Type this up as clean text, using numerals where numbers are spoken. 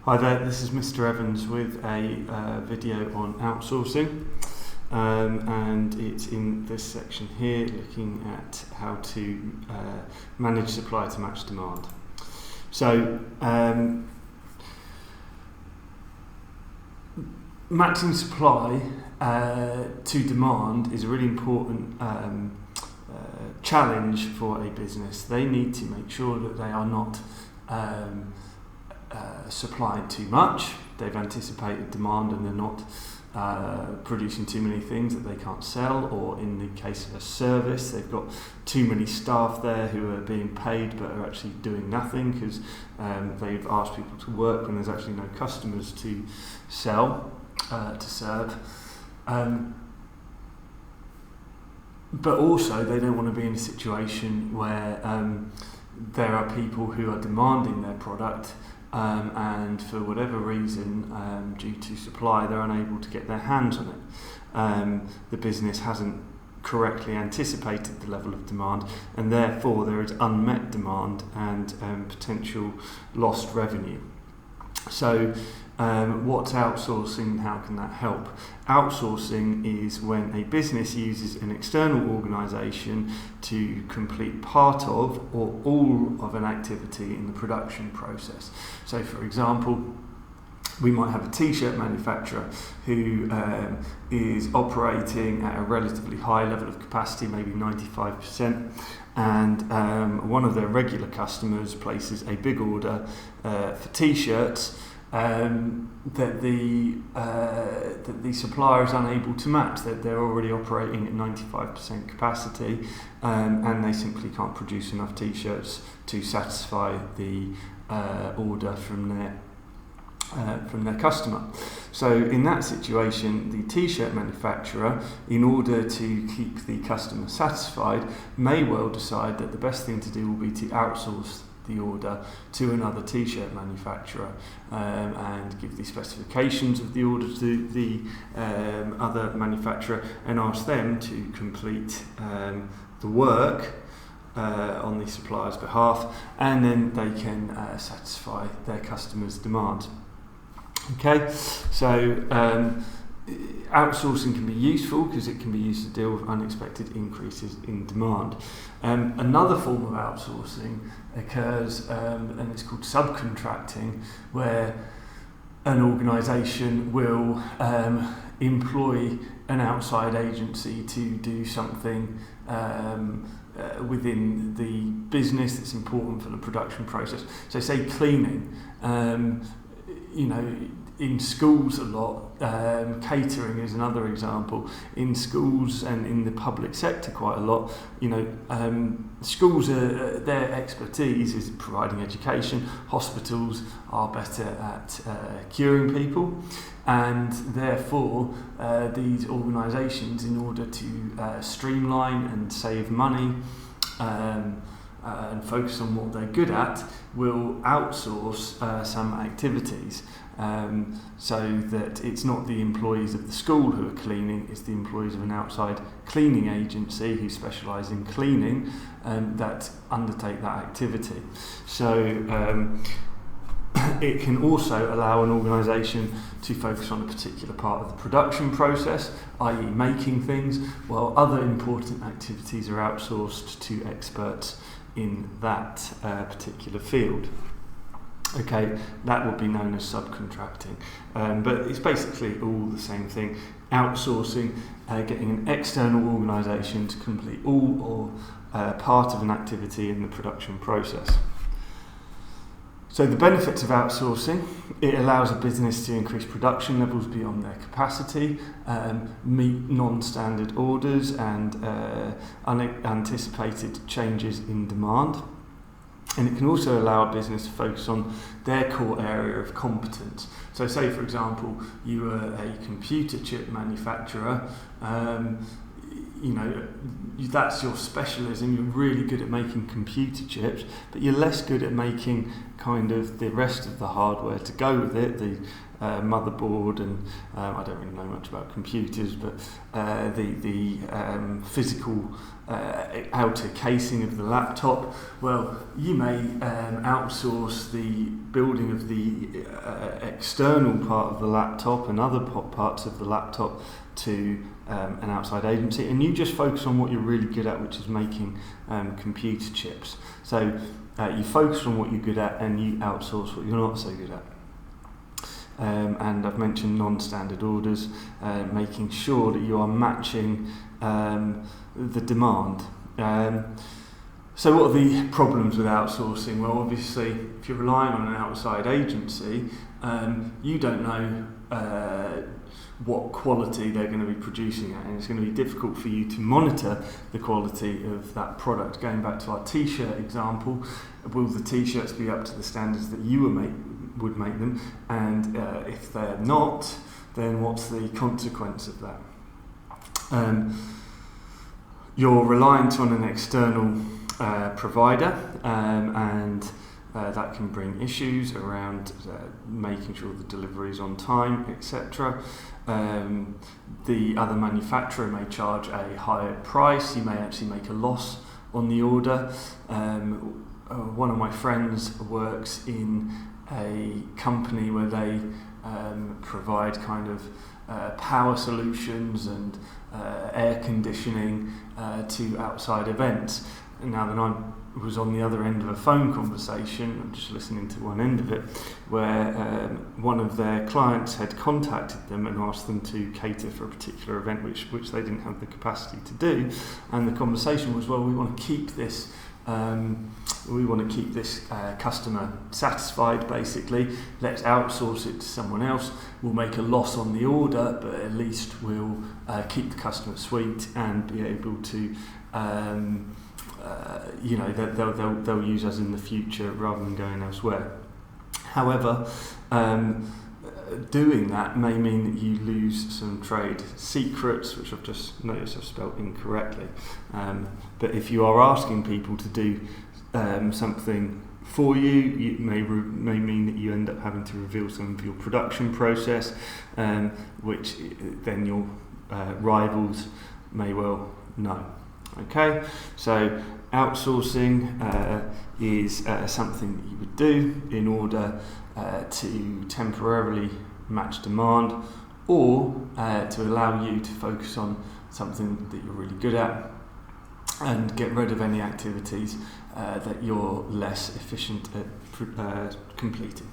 Hi there, this is Mr. Evans with a video on outsourcing, and it's in this section here looking at how to manage supply to match demand. So matching supply to demand is a really important challenge for a business. They need to make sure that they are not supplying too much. They've anticipated demand and they're not producing too many things that they can't sell, or in the case of a service, they've got too many staff there who are being paid but are actually doing nothing because they've asked people to work when there's actually no customers to sell, to serve. But also they don't want to be in a situation where there are people who are demanding their product and for whatever reason, due to supply, they're unable to get their hands on it. The business hasn't correctly anticipated the level of demand, and therefore there is unmet demand and potential lost revenue. So what's outsourcing? How can that help? Outsourcing is when a business uses an external organisation to complete part of or all of an activity in the production process. So for example, we might have a t-shirt manufacturer who is operating at a relatively high level of capacity, maybe 95%, and one of their regular customers places a big order for t-shirts that the supplier is unable to match, that they're already operating at 95% capacity, and they simply can't produce enough t-shirts to satisfy the order from their customer. So in that situation, the t-shirt manufacturer, in order to keep the customer satisfied, may well decide that the best thing to do will be to outsource the order to another t-shirt manufacturer and give the specifications of the order to the other manufacturer and ask them to complete the work on the supplier's behalf, and then they can satisfy their customers' demand. Okay, so outsourcing can be useful because it can be used to deal with unexpected increases in demand. Another form of outsourcing occurs, and it's called subcontracting, where an organisation will employ an outside agency to do something within the business that's important for the production process. So say cleaning, in schools a lot, catering is another example. In schools and in the public sector quite a lot, schools their expertise is providing education. Hospitals are better at curing people, and therefore these organisations, in order to streamline and save money and focus on what they're good at, will outsource some activities, so that it's not the employees of the school who are cleaning, it's the employees of an outside cleaning agency who specialise in cleaning that undertake that activity. So it can also allow an organisation to focus on a particular part of the production process, i.e. making things, while other important activities are outsourced to experts in that particular field. Okay, that would be known as subcontracting, but it's basically all the same thing. Outsourcing, getting an external organisation to complete all or part of an activity in the production process. So the benefits of outsourcing: it allows a business to increase production levels beyond their capacity, meet non-standard orders and unanticipated changes in demand. And it can also allow a business to focus on their core area of competence. So say, for example, you are a computer chip manufacturer, that's your specialism. You're really good at making computer chips, but you're less good at making kind of the rest of the hardware to go with it, the motherboard, and I don't really know much about computers, but the physical outer casing of the laptop, well, you may outsource the building of the external part of the laptop and other parts of the laptop to an outside agency, and you just focus on what you're really good at, which is making computer chips. So you focus on what you're good at and you outsource what you're not so good at. And I've mentioned non-standard orders, making sure that you are matching the demand. So what are the problems with outsourcing? Well, obviously, if you're relying on an outside agency, you don't know what quality they're going to be producing at, and it's going to be difficult for you to monitor the quality of that product. Going back to our t-shirt example, will the t-shirts be up to the standards that you would make them, and if they're not, then what's the consequence of that? You're reliant on an external provider, and that can bring issues around making sure the delivery is on time, etc. The other manufacturer may charge a higher price. You may actually make a loss on the order. One of my friends works in a company where they provide kind of power solutions and air conditioning to outside events. And now then I was on the other end of a phone conversation, I'm just listening to one end of it, where one of their clients had contacted them and asked them to cater for a particular event which they didn't have the capacity to do, and the conversation was, well, we want to keep this customer satisfied, basically. Let's outsource it to someone else. We'll make a loss on the order, but at least we'll keep the customer sweet and be able to they'll use us in the future rather than going elsewhere. However, doing that may mean that you lose some trade secrets, which I've just noticed I've spelled incorrectly. But if you are asking people to do something for you, it may mean that you end up having to reveal some of your production process, which then your rivals may well know. Okay, so outsourcing is something that you would do in order to temporarily match demand, or to allow you to focus on something that you're really good at and get rid of any activities that you're less efficient at completing.